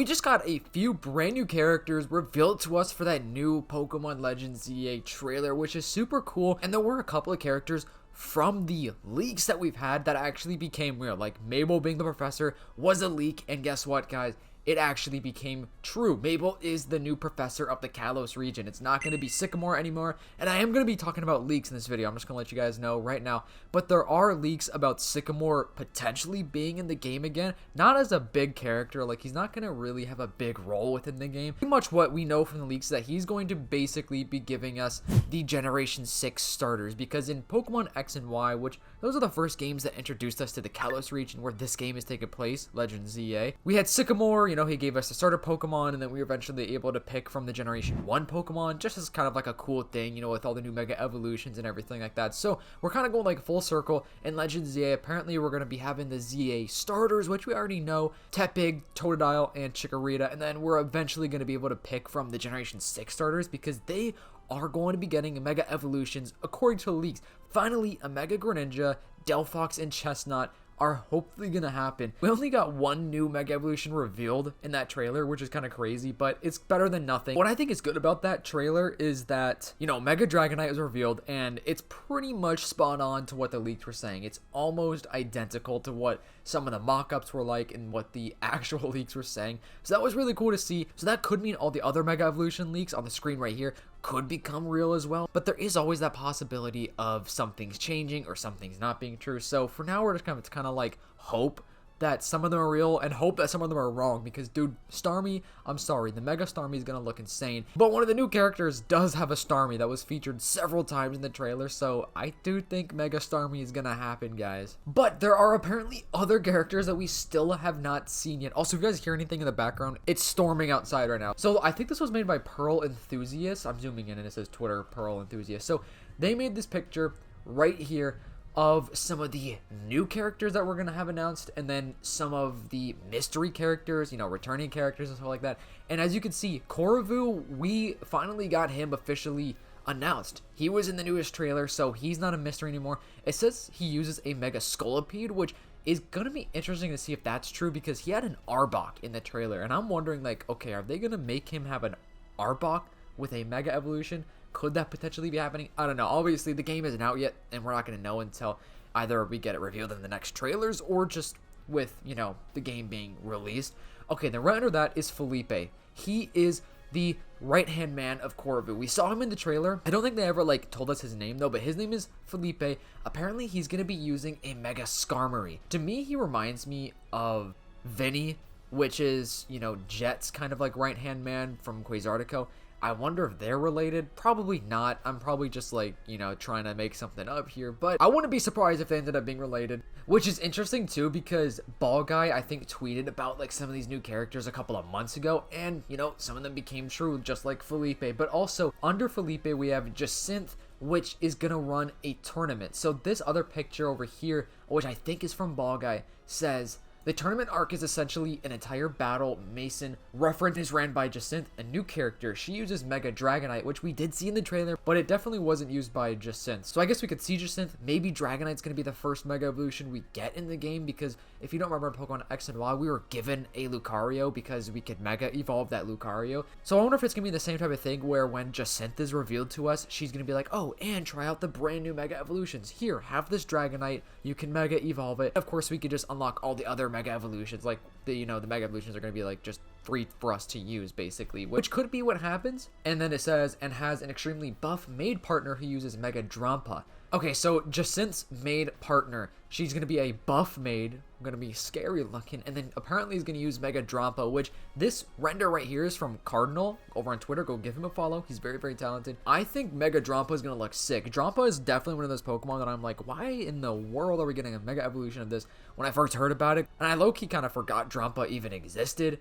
just got a few brand new characters revealed to us for that new Pokemon Legends ZA trailer, which is super cool. And there were a couple of characters from the leaks that we've had that actually became real. Like Mabel being the professor was a leak, and guess what, guys? It actually became true. Mabel is the new professor of the Kalos region. It's not going to be Sycamore anymore, and I am going to be talking about leaks in this video. I'm just going to let you guys know right now, but there are leaks about Sycamore potentially being in the game again, not as a big character. Like, he's not going to really have a big role within the game. Pretty much what we know from the leaks is that he's going to basically be giving us the Generation 6 starters, because in Pokemon X and Y, which those are the first games that introduced us to the Kalos region where this game is taking place, Legends ZA, we had Sycamore. You know, he gave us a starter Pokemon, and then we were eventually able to pick from the Generation 1 Pokemon, just as kind of like a cool thing, you know, with all the new Mega Evolutions and everything like that. So we're kind of going like full circle in Legends ZA. Apparently, we're going to be having the ZA starters, which we already know, Tepig, Totodile, and Chikorita, and then we're eventually going to be able to pick from the Generation 6 starters, because they are going to be getting Mega Evolutions according to the leaks. Finally, a Mega Greninja, Delphox, and Chestnut are hopefully gonna happen. We only got one new Mega Evolution revealed in that trailer, which is kind of crazy, but it's better than nothing. What I think is good about that trailer is that, you know, Mega Dragonite was revealed, and it's pretty much spot on to what the leaks were saying. It's almost identical to what some of the mock-ups were like and what the actual leaks were saying. So that was really cool to see. So that could mean all the other Mega Evolution leaks on the screen right here could become real as well, but there is always that possibility of something's changing or something's not being true. So for now, we're just kind of like hope that some of them are real and hope that some of them are wrong, because dude, Starmie, I'm sorry, the Mega Starmie is gonna look insane. But one of the new characters does have a Starmie that was featured several times in the trailer, so I do think Mega Starmie is gonna happen, guys. But there are apparently other characters that we still have not seen yet. Also, if you guys hear anything in the background, it's storming outside right now. So I think this was made by Pearl Enthusiast. I'm zooming in and it says Twitter Pearl Enthusiast. So they made this picture right here of some of the new characters that we're going to have announced, and then some of the mystery characters, you know, returning characters and stuff like that. And as you can see, Koravu, we finally got him officially announced. He was in the newest trailer, so he's not a mystery anymore. It says he uses a Mega Scolipede, which is going to be interesting to see if that's true, because he had an Arbok in the trailer, and I'm wondering, like, okay, are they going to make him have an Arbok with a Mega Evolution? Could that potentially be happening? I don't know. Obviously, the game isn't out yet, and we're not going to know until either we get it revealed in the next trailers or just with, you know, the game being released. Okay, then right under that is Felipe. He is the right-hand man of Koravu. We saw him in the trailer. I don't think they ever, like, told us his name, though, but his name is Felipe. Apparently, he's going to be using a Mega Skarmory. To me, he reminds me of Vinny, which is, you know, Jet's kind of like right-hand man from Quasartico. I wonder if they're related. Probably not. I'm probably just like, you know, trying to make something up here, but I wouldn't be surprised if they ended up being related, which is interesting too, because Ball Guy, I think, tweeted about like some of these new characters a couple of months ago, and, you know, some of them became true, just like Felipe. But also under Felipe, we have Jacinth, which is gonna run a tournament. So this other picture over here, which I think is from Ball Guy, says the tournament arc is essentially an entire battle. Mason reference is ran by Jacinth, a new character. She uses Mega Dragonite, which we did see in the trailer, but it definitely wasn't used by Jacinth. So I guess we could see Jacinth. Maybe Dragonite's going to be the first Mega Evolution we get in the game, because if you don't remember Pokemon X and Y, we were given a Lucario because we could Mega Evolve that Lucario. So I wonder if it's going to be the same type of thing where when Jacinth is revealed to us, she's going to be like, oh, and try out the brand new Mega Evolutions. Here, have this Dragonite. You can Mega Evolve it. Of course, we could just unlock all the other Mega Evolutions, like the, you know, the Mega Evolutions are going to be like just free for us to use, basically, which could be what happens. And then it says, and has an extremely buff maid partner who uses Mega Drampa. Okay, so Jacinth's maid partner, she's going to be a buff maid, going to be scary looking, and then apparently is going to use Mega Drampa, which this render right here is from Cardinal over on Twitter. Go give him a follow. He's very, very talented. I think Mega Drampa is going to look sick. Drampa is definitely one of those Pokemon that I'm like, why in the world are we getting a Mega Evolution of this when I first heard about it? And I low-key kind of forgot Drampa even existed,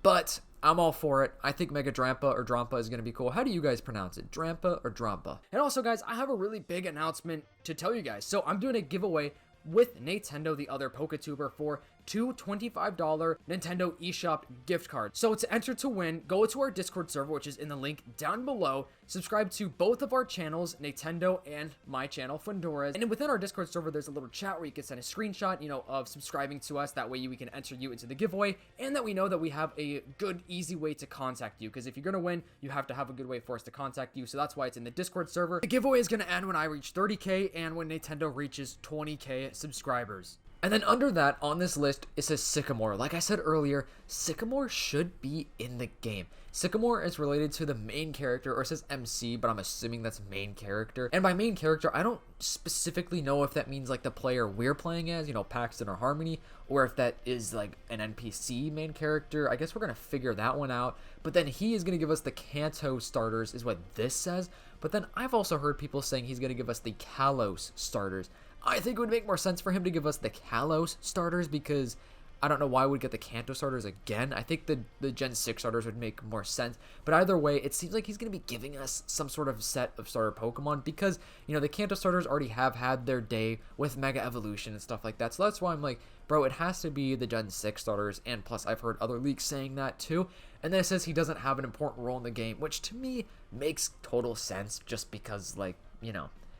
but I'm all for it. I think Mega Drampa or Drampa is going to be cool. How do you guys pronounce it? Drampa or Drampa? And also, guys, I have a really big announcement to tell you guys. So I'm doing a giveaway with Nintendo, the other PokeTuber, for 2 $25 Nintendo eShop gift cards. So to enter to win, go to our Discord server, which is in the link down below. Subscribe to both of our channels, Nintendo and my channel, Fundores. And within our Discord server, there's a little chat where you can send a screenshot, of subscribing to us. That way we can enter you into the giveaway, and that we know that we have a good, easy way to contact you. Because if you're going to win, you have to have a good way for us to contact you. So that's why it's in the Discord server. The giveaway is going to end when I reach 30K and when Nintendo reaches 20K subscribers. And then under that, on this list, it says Sycamore. Like I said earlier, Sycamore should be in the game. Sycamore is related to the main character, or it says MC, but I'm assuming that's main character. And by main character, I don't specifically know if that means like the player we're playing as, Paxton or Harmony, or if that is like an NPC main character. I guess we're going to figure that one out. But then he is going to give us the Kanto starters, is what this says. But then I've also heard people saying he's going to give us the Kalos starters. I think it would make more sense for him to give us the Kalos starters, because I don't know why we'd get the Kanto starters again. I think the Gen 6 starters would make more sense. But either way, it seems like he's going to be giving us some sort of set of starter Pokemon, because, the Kanto starters already have had their day with Mega Evolution and stuff like that. So that's why I'm like, bro, it has to be the Gen 6 starters. And plus, I've heard other leaks saying that too. And then it says he doesn't have an important role in the game, which to me makes total sense, just because,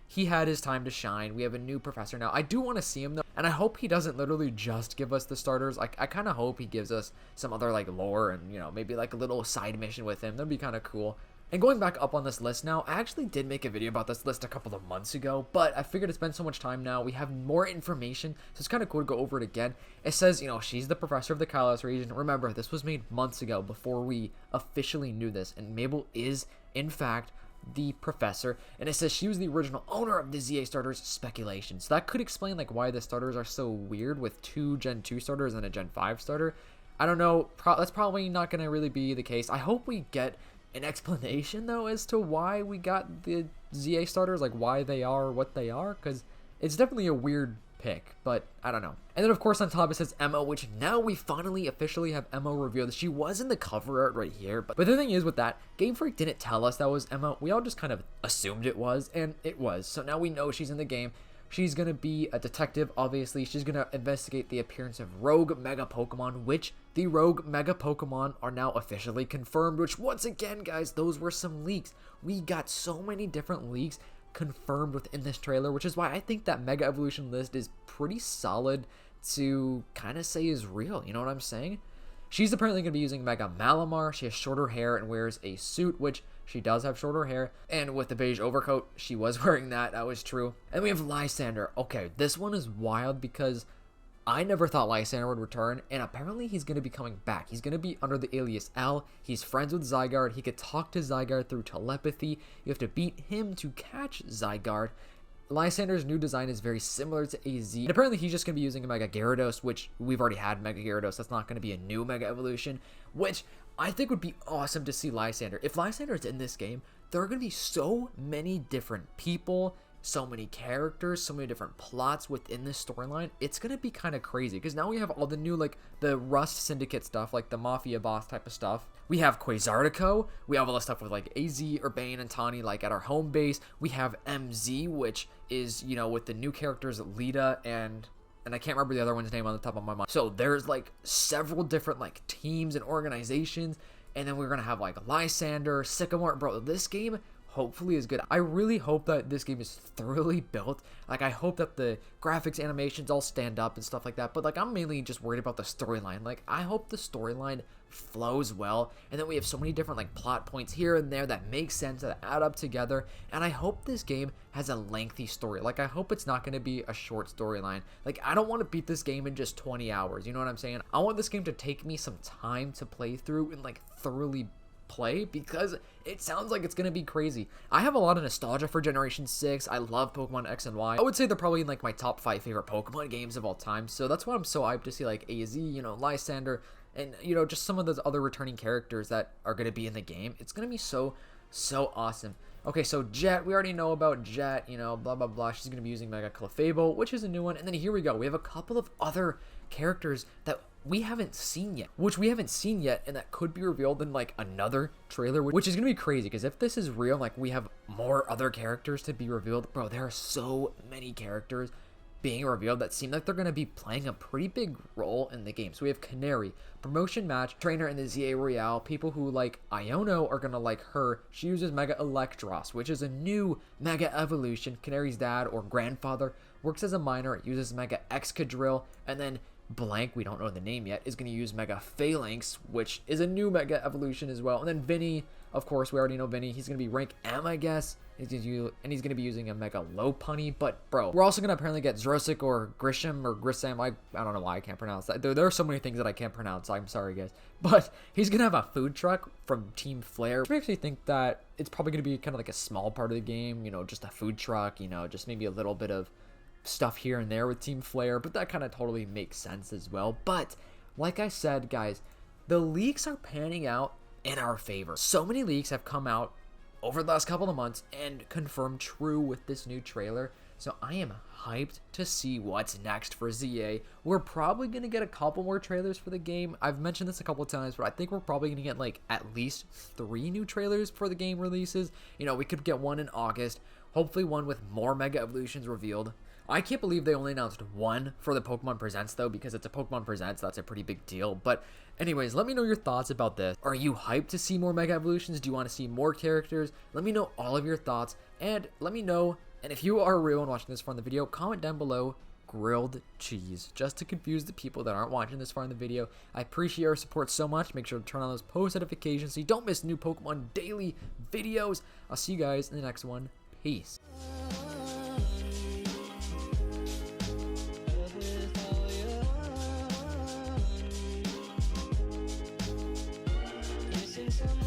he had his time to shine. We have a new professor now. I do want to see him though, and I hope he doesn't literally just give us the starters. I kind of hope he gives us some other lore and maybe a little side mission with him. That'd be kind of cool. And going back up on this list now, I actually did make a video about this list a couple of months ago, but I figured it's been so much time now. We have more information, so it's kind of cool to go over it again. It says, she's the professor of the Kalos region. Remember, this was made months ago before we officially knew this, and Mabel is, in fact, the professor, and it says she was the original owner of the ZA starters. Speculation. So that could explain why the starters are so weird with 2 Gen 2 starters and a Gen 5 starter. I don't know. That's probably not going to really be the case. I hope we get an explanation though as to why we got the ZA starters, why they are what they are, because it's definitely a weird pick, but I don't know. And then of course on top it says Emma, which now we finally officially have Emma revealed. She was in the cover art right here, but the thing is with that, Game Freak didn't tell us that was Emma. We all just kind of assumed it was, and it was. So now we know she's in the game. She's gonna be a detective, obviously. She's gonna investigate the appearance of rogue Mega Pokemon, which the rogue Mega Pokemon are now officially confirmed, which once again, guys, those were some leaks. We got so many different leaks confirmed within this trailer, which is why I think that Mega Evolution list is pretty solid to kind of say is real. You know what I'm saying? She's apparently going to be using Mega Malamar. She has shorter hair and wears a suit, which she does have shorter hair. And with the beige overcoat, she was wearing that. That was true. And we have Lysandre. Okay, this one is wild because I never thought Lysandre would return, and apparently he's going to be coming back. He's going to be under the alias L. He's friends with Zygarde. He could talk to Zygarde through telepathy. You have to beat him to catch Zygarde. Lysandre's new design is very similar to AZ. And apparently he's just going to be using a Mega Gyarados, which we've already had Mega Gyarados. That's not going to be a new Mega Evolution, which I think would be awesome to see Lysandre. If Lysandre is in this game, there are going to be so many different people, so many characters, so many different plots within this storyline. It's gonna be kind of crazy because now we have all the new the Rust Syndicate stuff, the Mafia boss type of stuff. We have Quasartico. We have all the stuff with AZ, Urbane, and Tawny at our home base. We have MZ, which is with the new characters Lita and I can't remember the other one's name on the top of my mind. So there's several different teams and organizations, and then we're gonna have Lysandre, Sycamore. Bro, this game hopefully is good. I really hope that this game is thoroughly built. I hope that the graphics, animations all stand up and stuff like that. But I'm mainly just worried about the storyline. I hope the storyline flows well, and then we have so many different plot points here and there that make sense, that add up together. And I hope this game has a lengthy story. I hope it's not going to be a short storyline. I don't want to beat this game in just 20 hours. You know what I'm saying? I want this game to take me some time to play through and thoroughly play, because it sounds like it's gonna be crazy. I have a lot of nostalgia for Generation 6. I love Pokemon X and Y. I would say they're probably in my top 5 favorite Pokemon games of all time, so that's why I'm so hyped to see AZ, Lysandre, and just some of those other returning characters that are gonna be in the game. It's gonna be so awesome. Okay, so Jet, we already know about Jet, blah blah blah. She's gonna be using Mega Clefable, which is a new one. And then here we go, we have a couple of other characters that we haven't seen yet, and that could be revealed in another trailer, which is gonna be crazy, because if this is real, we have more other characters to be revealed. Bro, there are so many characters. being revealed that seem like they're going to be playing a pretty big role in the game. So we have Canary, promotion match, trainer in the ZA Royale. People who like Iono are going to like her. She uses Mega Electros, which is a new Mega Evolution. Canary's dad or grandfather works as a miner, uses Mega Excadrill, and then Blank, we don't know the name yet, is going to use Mega Phalanx, which is a new Mega Evolution as well. And then Vinny, of course, we already know Vinny. He's going to be rank M, I guess. He's going to be using a Mega Lopunny. But, bro, we're also going to apparently get Zrosic or Grisham or Grisam. I don't know why I can't pronounce that. There are so many things that I can't pronounce. I'm sorry, guys. But he's going to have a food truck from Team Flare. Which makes me think that it's probably going to be kind of like a small part of the game. You know, just a food truck. You know, just maybe a little bit of stuff here and there with Team Flare, but that kind of totally makes sense as well. But like I said, guys, the leaks are panning out in our favor. So many leaks have come out over the last couple of months and confirmed true with this new trailer. So I am hyped to see what's next for ZA. We're probably going to get a couple more trailers for the game. I've mentioned this a couple of times, but I think we're probably going to get like at least 3 new trailers for the game releases. You know, we could get one in August, hopefully one with more Mega Evolutions revealed. I can't believe they only announced one for the Pokemon Presents, though, because it's a Pokemon Presents. That's a pretty big deal. But anyways, let me know your thoughts about this. Are you hyped to see more Mega Evolutions? Do you want to see more characters? Let me know all of your thoughts, and let me know, and if you are real and watching this far in the video, comment down below grilled cheese, just to confuse the people that aren't watching this far in the video. I appreciate your support so much. Make sure to turn on those post notifications so you don't miss new Pokemon daily videos. I'll see you guys in the next one. Peace. Some